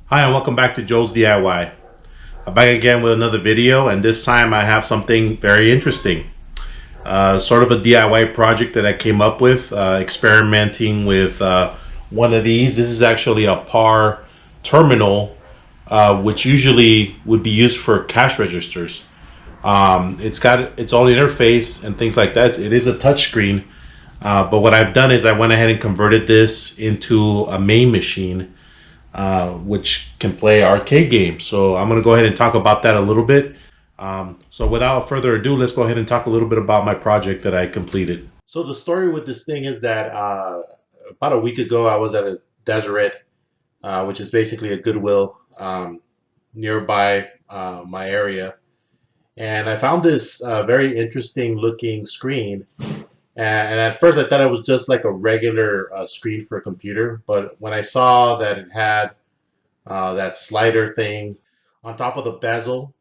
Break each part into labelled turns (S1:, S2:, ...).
S1: Hi and welcome back to Joe's DIY. I'm back again with another video, and this time I have something very interesting. Sort of a DIY project that I came up with, experimenting with one of these. This is actually a PAR terminal, which usually would be used for cash registers. It's got its own interface and things like that. It is a touchscreen, but what I've done is I went ahead and converted this into a MAME machine, which can play arcade games. So I'm going to go ahead and talk about that a little bit. So without further ado, let's go ahead and talk a little bit about my project that I completed. So the story with this thing is that about a week ago, I was at a Deseret, which is basically a Goodwill nearby my area. And I found this very interesting looking screen. And at first I thought it was just like a regular screen for a computer. But when I saw that it had that slider thing on top of the bezel,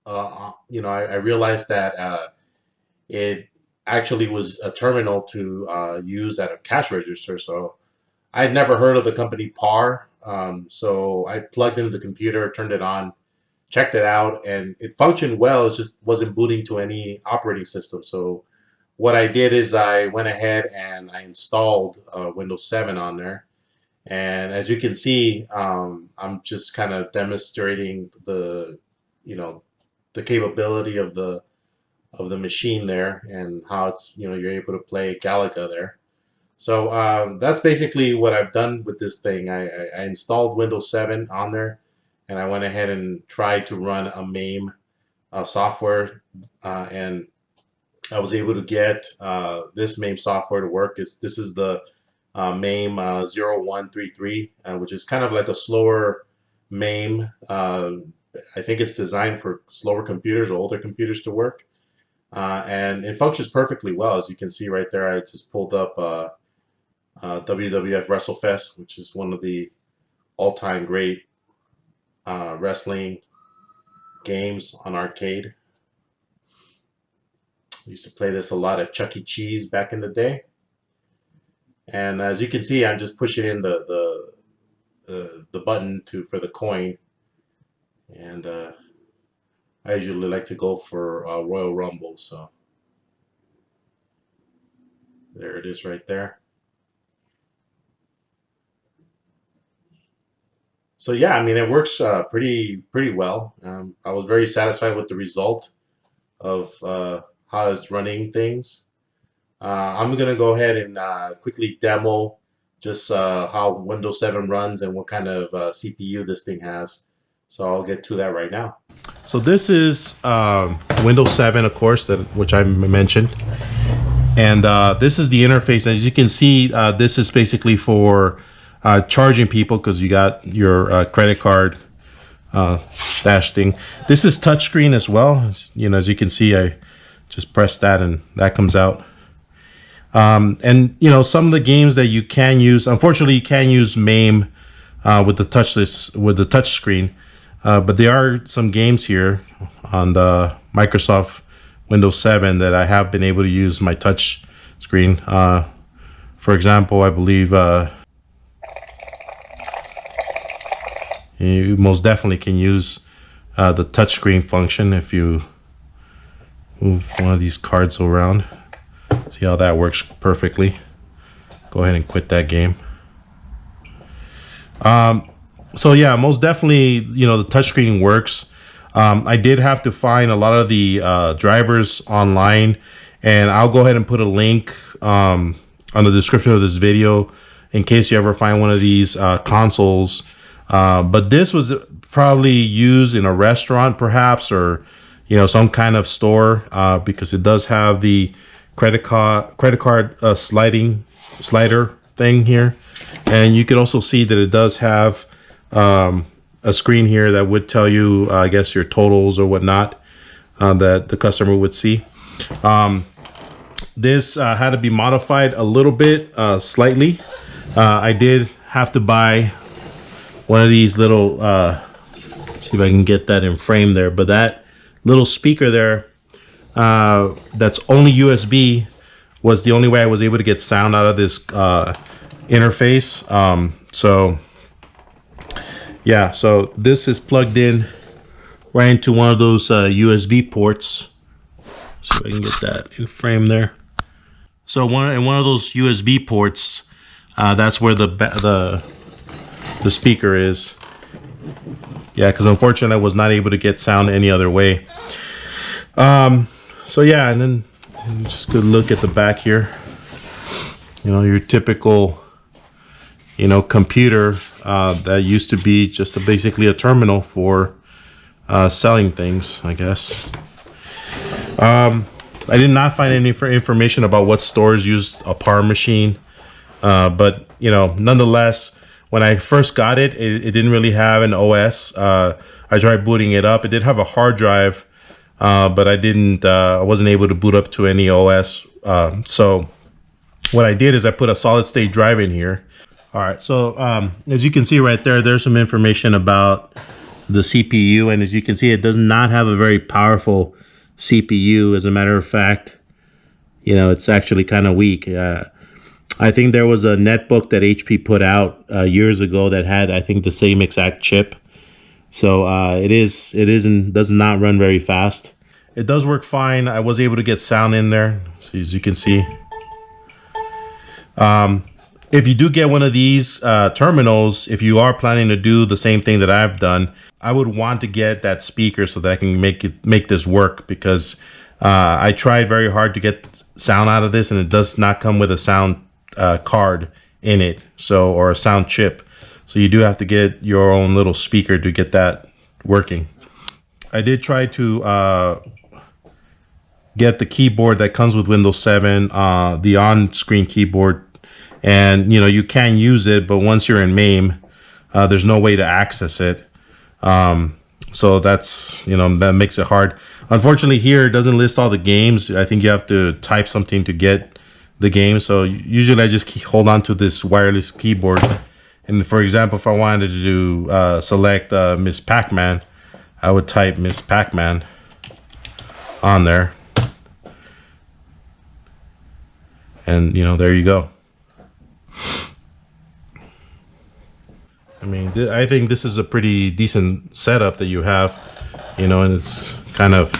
S1: I realized that it actually was a terminal to use at a cash register. So I had never heard of the company PAR. So I plugged into the computer, turned it on, checked it out, and it functioned well. It just wasn't booting to any operating system. So what I did is I went ahead and I installed Windows 7 on there. And as you can see, I'm just kind of demonstrating the capability of the machine there, and how it's, you're able to play Galaga there. So that's basically what I've done with this thing. I installed Windows 7 on there, and I went ahead and tried to run a MAME software, and I was able to get this MAME software to work. This is the MAME 0133, which is kind of like a slower MAME. I think it's designed for slower computers or older computers to work. And it functions perfectly well. As you can see right there, I just pulled up WWF WrestleFest, which is one of the all-time great wrestling games on arcade. I used to play this a lot at Chuck E. Cheese back in the day. And as you can see, I'm just pushing in the button for the coin. And I usually like to go for Royal Rumble. So there it is right there. So yeah, I mean, it works pretty well. I was very satisfied with the result of how it's running things. I'm gonna go ahead and quickly demo just how Windows 7 runs and what kind of CPU this thing has. So I'll get to that right now. So this is Windows 7, of course, which I mentioned. And this is the interface. As you can see, this is basically for charging people, because you got your credit card dash thing. This is touchscreen as well. As you can see, I just press that and that comes out. And some of the games that you can use, unfortunately, you can use MAME with the touch screen. But there are some games here on the Microsoft Windows 7 that I have been able to use my touch screen. For example, I believe you most definitely can use the touchscreen function if you move one of these cards around. See how that works perfectly. Go ahead and quit that game. So yeah, most definitely, the touchscreen works. I did have to find a lot of the drivers online, and I'll go ahead and put a link on the description of this video in case you ever find one of these consoles. But this was probably used in a restaurant, perhaps, or some kind of store, because it does have the credit card slider thing here, and you can also see that it does have a screen here that would tell you, I guess, your totals or whatnot that the customer would see. This had to be modified a little bit, slightly. I did have to buy one of these little, see if I can get that in frame there, but that little speaker there, that's only USB, was the only way I was able to get sound out of this interface. So Yeah, so this is plugged in right into one of those USB ports. See if I can get that in frame there. So in one of those USB ports, that's where the speaker is. Yeah, because unfortunately I was not able to get sound any other way. So yeah, and then just good look at the back here. You know, your typical, you know, computer that used to be just basically a terminal for selling things, I guess. I did not find any information about what stores used a PAR machine, but you know, nonetheless, when I first got it, it didn't really have an OS. I tried booting it up. It did have a hard drive, but I wasn't able to boot up to any OS. So what I did is I put a solid state drive in here. All right, so as you can see right there, there's some information about the CPU, and as you can see, it does not have a very powerful CPU. As a matter of fact, you know, it's actually kind of weak. I think there was a netbook that HP put out years ago that had, I think, the same exact chip. So does not run very fast. It does work fine. I was able to get sound in there, so as you can see. If you do get one of these terminals, if you are planning to do the same thing that I've done, I would want to get that speaker so that I can make this work, because I tried very hard to get sound out of this, and it does not come with a sound card in it, so, or a sound chip. So you do have to get your own little speaker to get that working. I did try to get the keyboard that comes with Windows 7, the on-screen keyboard. And, you know, you can use it, but once you're in MAME, there's no way to access it. So that's, you know, that makes it hard. Unfortunately, here it doesn't list all the games. I think you have to type something to get the game. So usually I just hold on to this wireless keyboard. And for example, if I wanted to do, select Miss Pac-Man, I would type Miss Pac-Man on there. And, you know, there you go. I mean, I think this is a pretty decent setup that you have, you know, and it's kind of,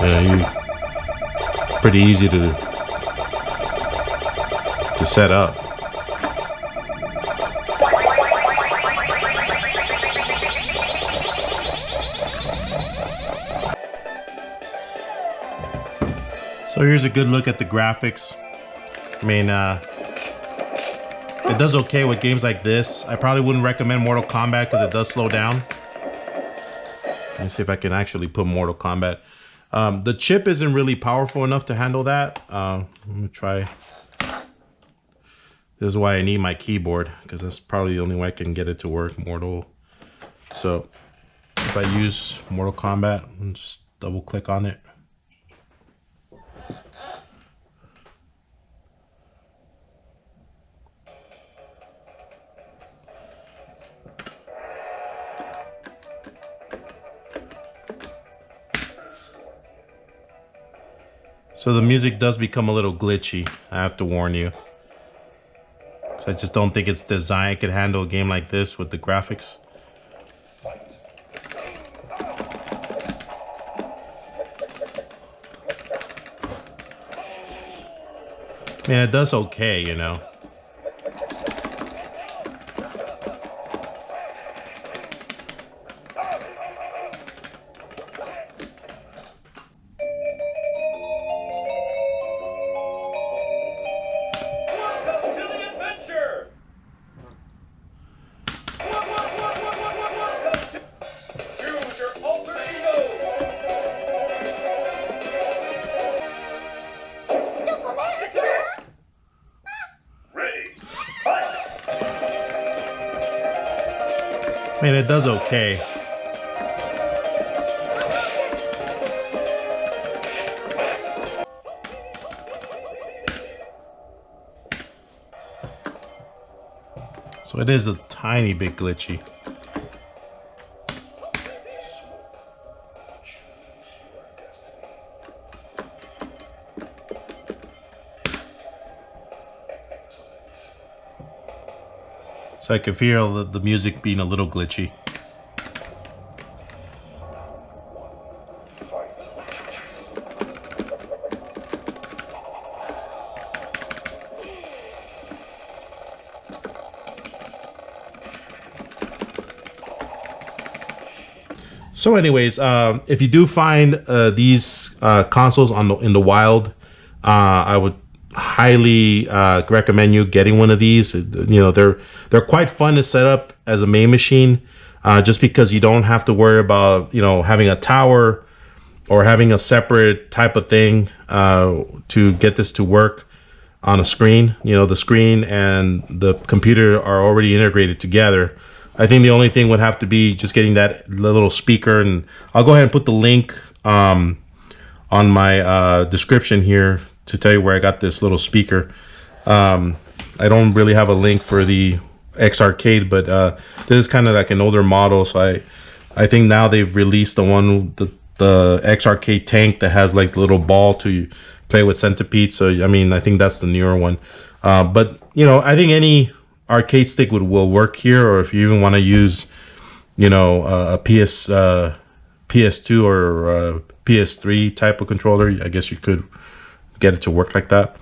S1: you know, pretty easy to set up. So here's a good look at the graphics. I mean, it does okay with games like this. I probably wouldn't recommend Mortal Kombat because it does slow down. Let me see if I can actually put Mortal Kombat. The chip isn't really powerful enough to handle that. I'm gonna try. This is why I need my keyboard, because that's probably the only way I can get it to work. Mortal. So if I use Mortal Kombat, I'll just double click on it. So the music does become a little glitchy, I have to warn you. So I just don't think it's designed, it could handle a game like this with the graphics. I mean, it does okay, you know. I mean, it does okay. So it is a tiny bit glitchy. So I can feel the music being a little glitchy. So anyways, if you do find these consoles in the wild, I would highly recommend you getting one of these. You know, they're quite fun to set up as a MAME machine, just because you don't have to worry about, you know, having a tower or having a separate type of thing to get this to work on a screen. You know, the screen and the computer are already integrated together. I think the only thing would have to be just getting that little speaker, and I'll go ahead and put the link on my description here to tell you where I got this little speaker. I don't really have a link for the X Arcade, but this is kind of like an older model, so I think now they've released the X Arcade tank that has like the little ball to play with Centipede. So I mean, I think that's the newer one. But you know, I think any arcade stick will work here, or if you even want to use, you know, a PS2 or PS3 type of controller, I guess you could get it to work like that.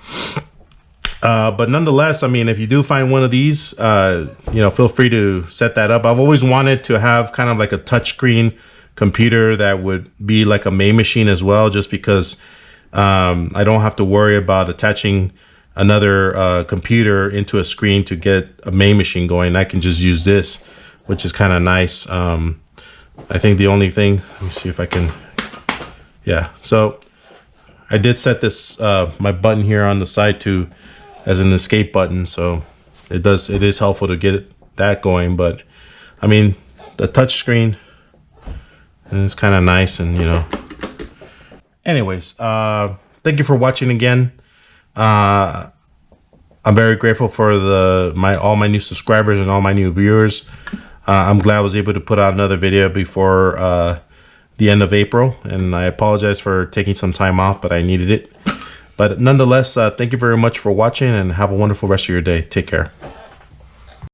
S1: But nonetheless, I mean, if you do find one of these, you know, feel free to set that up. I've always wanted to have kind of like a touchscreen computer that would be like a MAME machine as well, just because I don't have to worry about attaching another computer into a screen to get a MAME machine going. I can just use this, which is kind of nice. I think the only thing, let me see if I can, yeah. So I did set this, my button here on the side to as an escape button. So it is helpful to get that going. But I mean, the touch screen is kind of nice, and you know, anyways, thank you for watching again. I'm very grateful for all my new subscribers and all my new viewers. I'm glad I was able to put out another video before the end of April, and I apologize for taking some time off, but I needed it. But nonetheless, thank you very much for watching, and have a wonderful rest of your day. Take care.